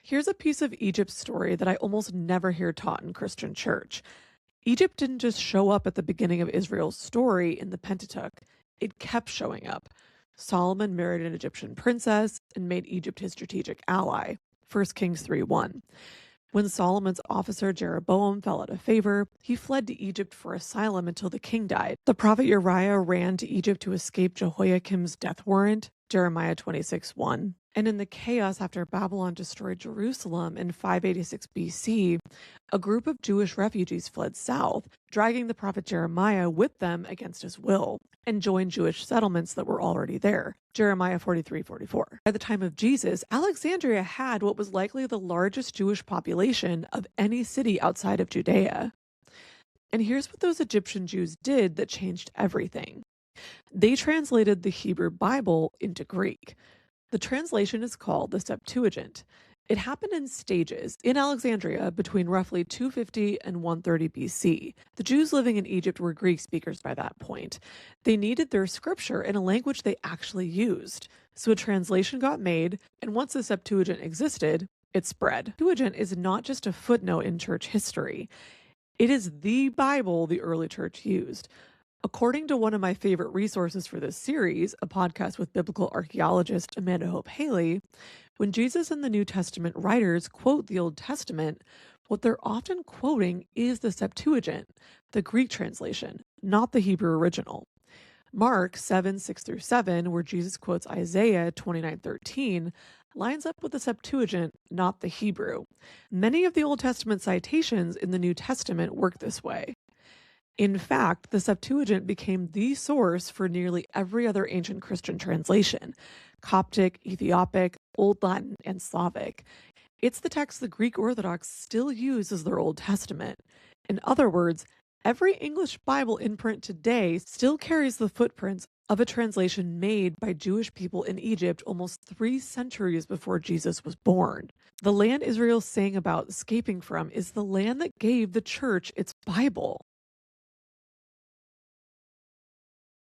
Here's a piece of Egypt's story that I almost never hear taught in Christian church. Egypt didn't just show up at the beginning of Israel's story in the Pentateuch, it kept showing up. Solomon married an Egyptian princess and made Egypt his strategic ally. 1 Kings 3:1. When Solomon's officer Jeroboam fell out of favor, he fled to Egypt for asylum until the king died. The prophet Uriah ran to Egypt to escape Jehoiakim's death warrant, Jeremiah 26:1. And in the chaos after Babylon destroyed Jerusalem in 586 BC, a group of Jewish refugees fled south, dragging the prophet Jeremiah with them against his will, and joined Jewish settlements that were already there. Jeremiah 43:44. By the time of Jesus, Alexandria had what was likely the largest Jewish population of any city outside of Judea. And here's what those Egyptian Jews did that changed everything. They translated the Hebrew Bible into Greek. The translation is called the Septuagint. It happened in stages in Alexandria between roughly 250 and 130 BC. The Jews living in Egypt were Greek speakers by that point. They needed their scripture in a language they actually used. So a translation got made, and once the Septuagint existed, it spread. The Septuagint is not just a footnote in church history. It is the Bible the early church used. According to one of my favorite resources for this series, a podcast with biblical archaeologist Amanda Hope Haley, when Jesus and the New Testament writers quote the Old Testament, what they're often quoting is the Septuagint, the Greek translation, not the Hebrew original. Mark 7:6-7, where Jesus quotes Isaiah 29:13, lines up with the Septuagint, not the Hebrew. Many of the Old Testament citations in the New Testament work this way. In fact, the Septuagint became the source for nearly every other ancient Christian translation: Coptic, Ethiopic, Old Latin, and Slavic. It's the text the Greek Orthodox still use as their Old Testament. In other words, every English Bible in print today still carries the footprints of a translation made by Jewish people in Egypt almost 3 centuries before Jesus was born. The land Israel's saying about escaping from is the land that gave the church its Bible.